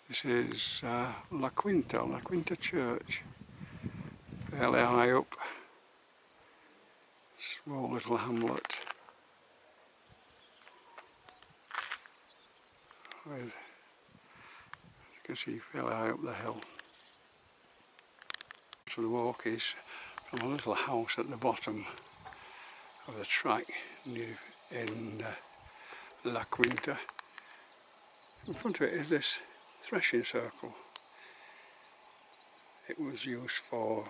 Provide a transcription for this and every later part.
This is La Quinta Church, fairly high up, small little hamlet with, as you can see, fairly high up the hill. So the walk is from a little house at the bottom of the track in La Quinta. In front of it is this threshing circle. It was used for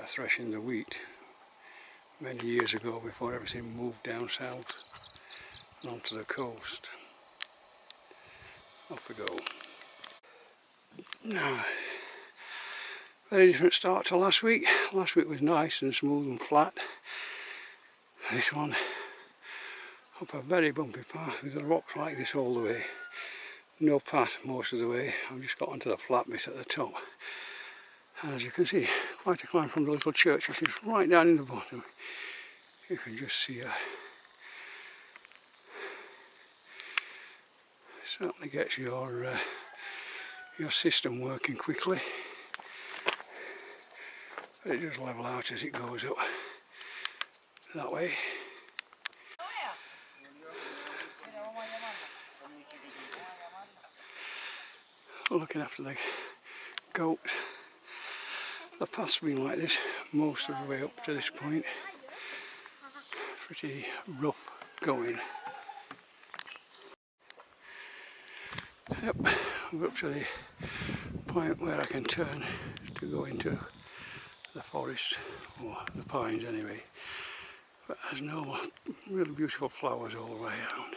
threshing the wheat many years ago, before everything moved down south and onto the coast. Off we go. Now, very different start to last week. Last week was nice and smooth and flat. This one up a very bumpy path with the rocks like this all the way. No path most of the way. I've just got onto the flat bit at the top. And as you can see, quite a climb from the little church, which is right down in the bottom. You can just see certainly gets your system working quickly. But it does level out as it goes up that way. Looking after the goats. The path's been like this most of the way up to this point. Pretty rough going. Yep, we're up to the point where I can turn to go into the forest, or the pines anyway. But there's no really beautiful flowers all the way around.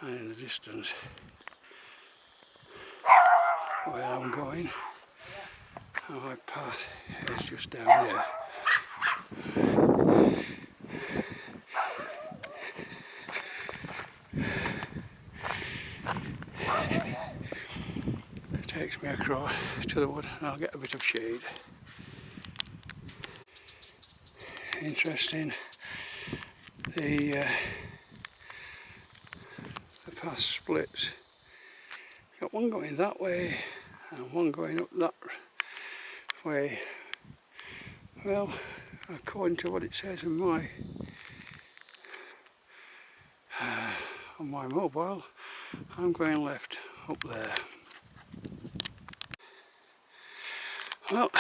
And in the distance, where I'm going, my path is just down there. It takes me across to the wood and I'll get a bit of shade. Interesting, the path splits. Got one going that way and one going up that way. Well, according to what it says in my on my mobile, I'm going left up there. Well,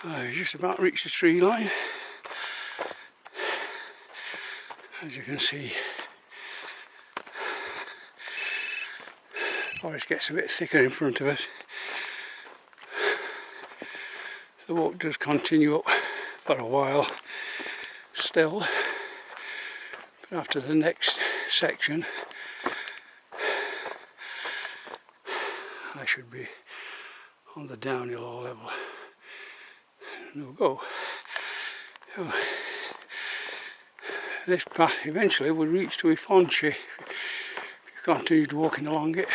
I've just about reached the tree line. As you can see, the forest gets a bit thicker in front of us. The walk does continue up for a while still, but after the next section I should be on the downhill level. No go. So this path eventually would reach to Ifonchi if you continued walking along it.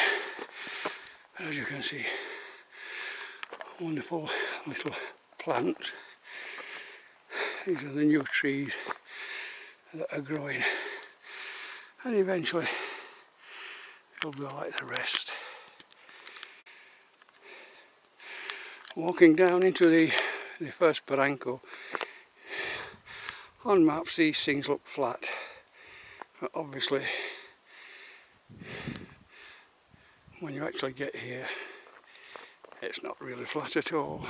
But as you can see, wonderful little plants. These are the new trees that are growing, and eventually it'll be like the rest. Walking down into the first barranco. On maps these things look flat, but obviously when you actually get here it's not really flat at all,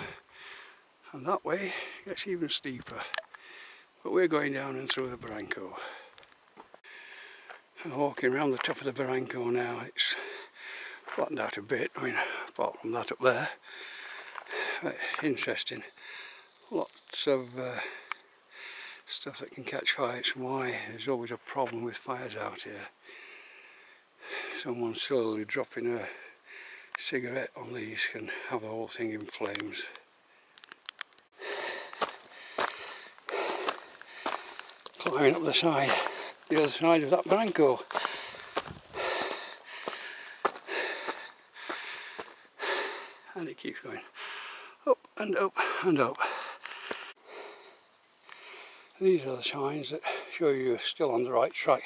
and that way it gets even steeper. But we're going down and through the barranco. I'm walking around the top of the barranco now. It's flattened out a bit, I mean, apart from that up there. But interesting. Lots of stuff that can catch fire. It's why there's always a problem with fires out here. Someone slowly dropping a cigarette on these can have the whole thing in flames. Climbing up the other side of that barranco. And it keeps going up and up and up. These are the signs that show you're still on the right track.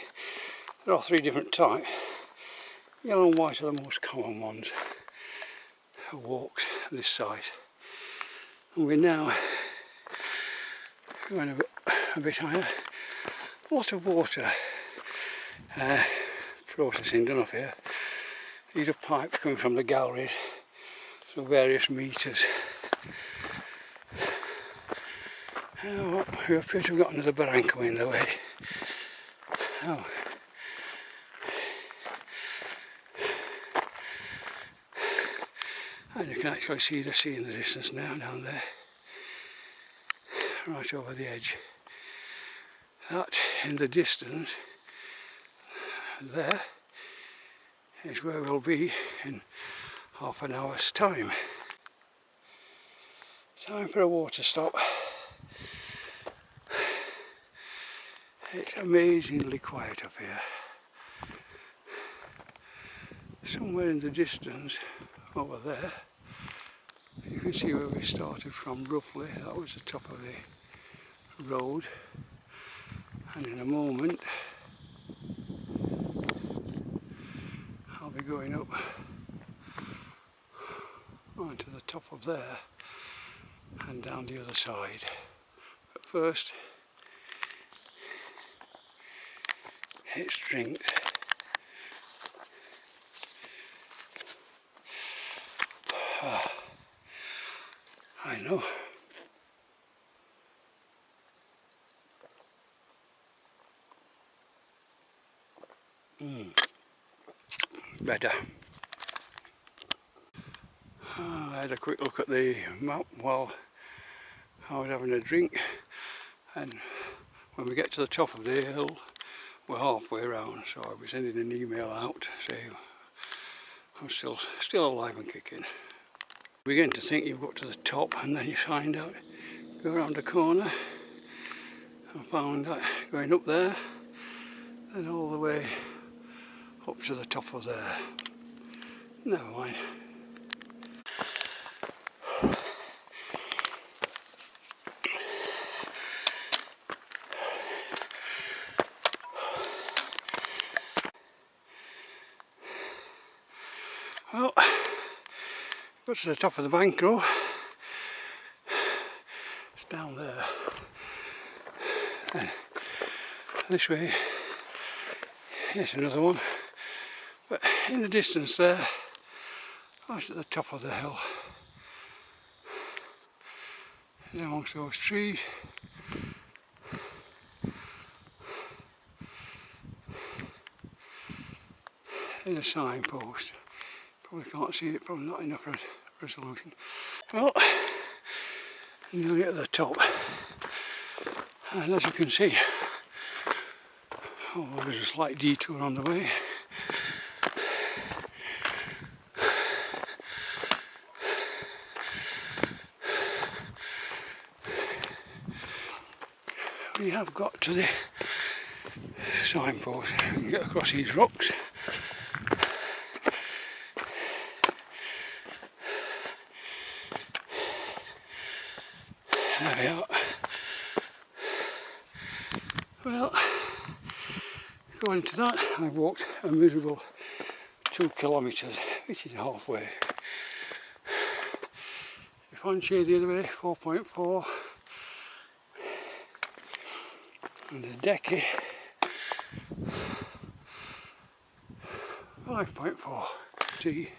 There are 3 different types. Yellow and white are the most common ones who walks this site. And we're now going a bit higher. A lot of water processing done up here. These are pipes coming from the galleries, so various meters. Oh, we appear to have got another barranco in the way. Oh. And you can actually see the sea in the distance now, down there, right over the edge. That in the distance, there, is where we'll be in half an hour's time. Time for a water stop. It's amazingly quiet up here. Somewhere in the distance, over there, you can see where we started from roughly. That was the top of the road. And in a moment, I'll be going up onto the top of there and down the other side. But first, it's strength. I know. Better. I had a quick look at the map while I was having a drink, and when we get to the top of the hill, we're halfway around, so I'll be sending an email out saying I'm still alive and kicking. You begin to think you've got to the top, and then you find out, go around the corner, and found that going up there, and all the way up to the top of there. Never mind. Well, got to the top of the bank row. It's down there. And this way, here's another one. But in the distance there, right at the top of the hill, and amongst those trees, is a signpost. Probably can't see it, probably not enough resolution. Well, nearly at the top, and as you can see, there's a slight detour on the way. We have got to the signpost. We can get across these rocks. There we are. Well, according to that, I've walked a miserable 2 kilometres, which is halfway. If one shade the other way, 4.4. And the decky, 5.4. See,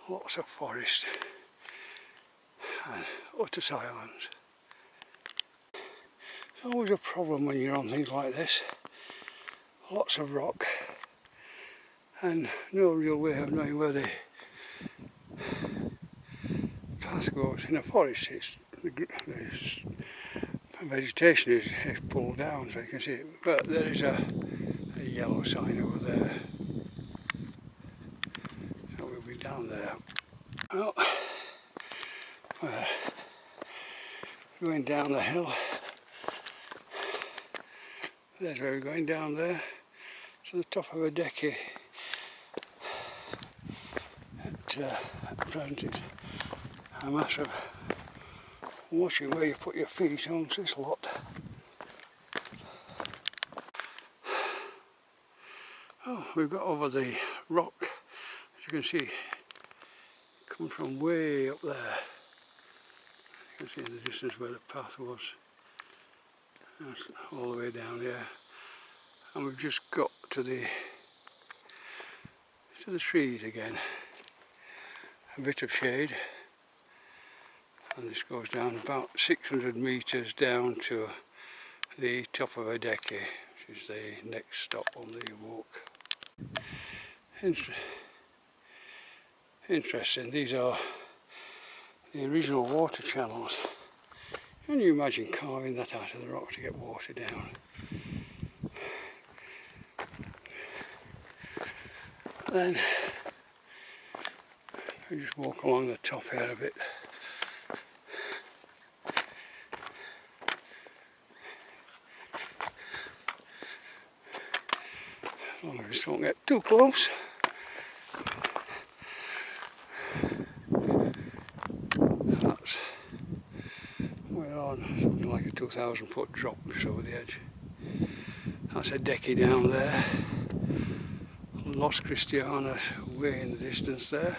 lots of forest and utter silence. It's always a problem when you're on things like this. Lots of rock and no real way of knowing where the path goes. In a forest, the vegetation is pulled down so you can see it, but there is a yellow sign over there, so we'll be down there. Well, we're going down the hill. There's where we're going, down there to the top of a decky. At present it's a matter of watching where you put your feet on this lot. Oh, we've got over the rock, as you can see, coming from way up there. You can see in the distance where the path was. That's all the way down there. And we've just got to the trees again. A bit of shade. And this goes down about 600 metres down to the top of Adeki, which is the next stop on the walk. Interesting, these are the original water channels. Can you imagine carving that out of the rock to get water down? Then I just walk along the top here a bit. As long as we just don't get too close. That's, we're on something like a 2,000 foot drop just over the edge. That's a decky down there. Los Cristianos way in the distance there.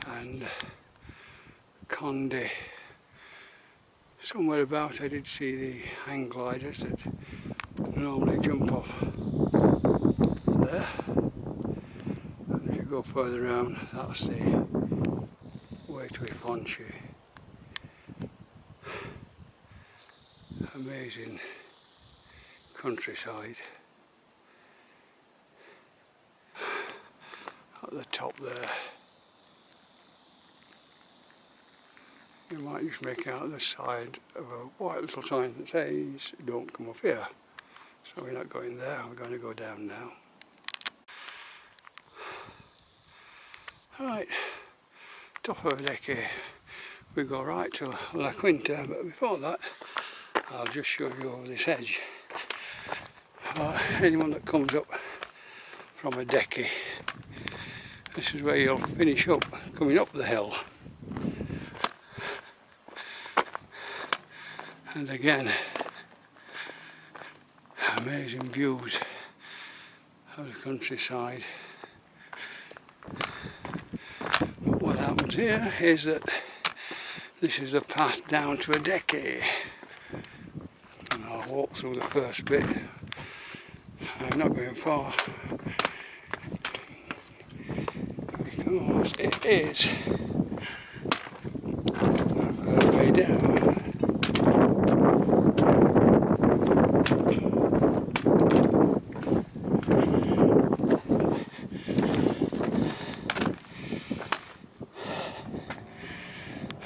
And Conde. Somewhere about I did see the hang gliders that normally jump off there. And if you go further around, that's the way to Ifonchi. Amazing countryside. At the top there, you might just make out the side of a white little sign that says don't come up here. So we're not going there, we're going to go down now. Right, top of Adeki, we go right to La Quinta, but before that I'll just show you over this edge. Anyone that comes up from Adeki, this is where you'll finish up, coming up the hill. And again, amazing views of the countryside. But what happens here is that this is the path down to Adeki. And I'll walk through the first bit. I'm not going far because it is a further way down.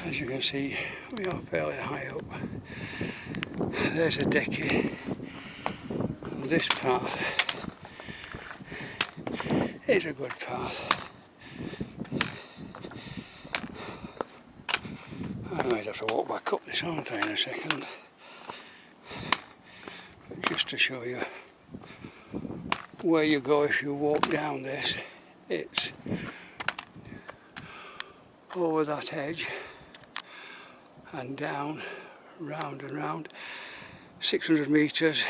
As you can see, we are fairly high up. There's Adeki. And this path is a good path. I might have to walk back up this, aren't I, in a second. But just to show you where you go if you walk down this, it's over that edge and down, round and round, 600 metres,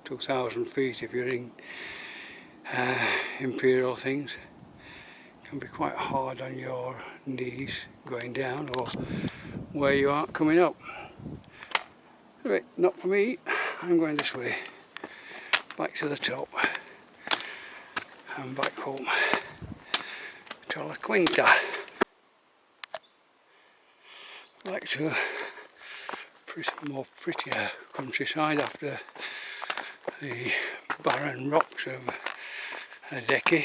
2,000 feet if you're in imperial things. It can be quite hard on your knees going down or where you aren't coming up. Anyway, not for me, I'm going this way, back to the top and back home to La Quinta. Back to a more prettier countryside after the barren rocks of Adeki.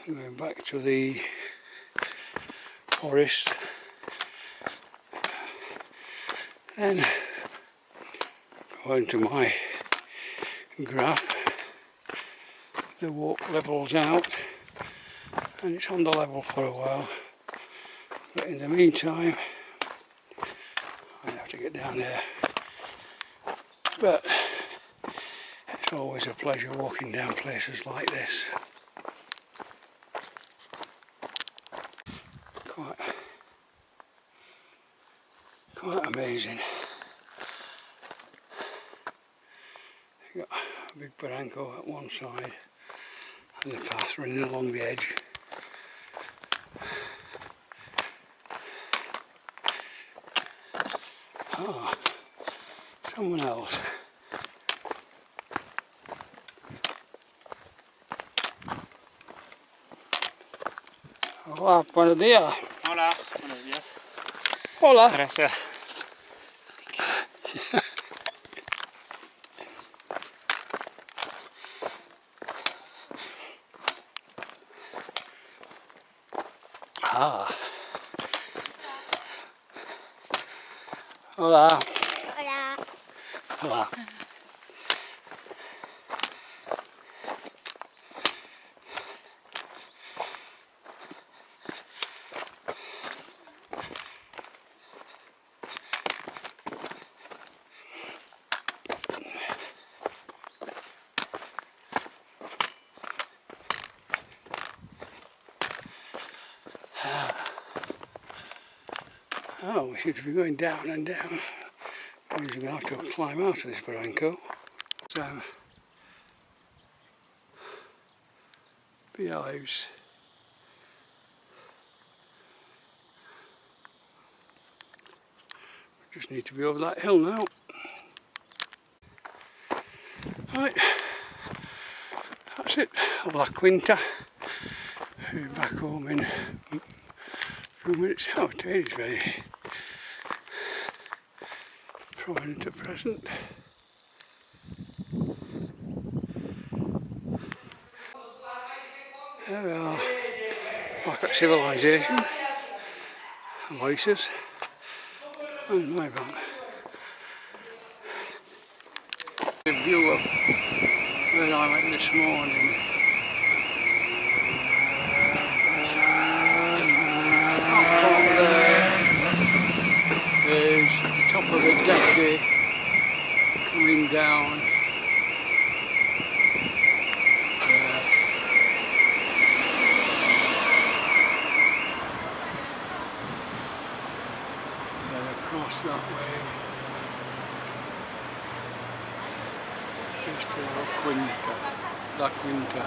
Going back to the forest, then going to my graph, the walk levels out and it's on the level for a while, but in the meantime I have to get down there. But it's always a pleasure walking down places like this. Quite amazing. You've got a big barranco at one side and the path running along the edge. Ah, someone else. Hola, buenos días. Hola, buenos días. Hola. Gracias. Ah. Hola. Hola. Hola. Oh, we seem to be going down and down. Means we're going to have to climb out of this barranco. So, beehives. Just need to be over that hill now. Right, that's it. La Quinta. We're back home in a few minutes. Oh, today is very prominent at present. There we are, back at civilization. Voices and my van. The view of where I went this morning. There's the top of the deck coming down there. Then across that way is to La Quinta.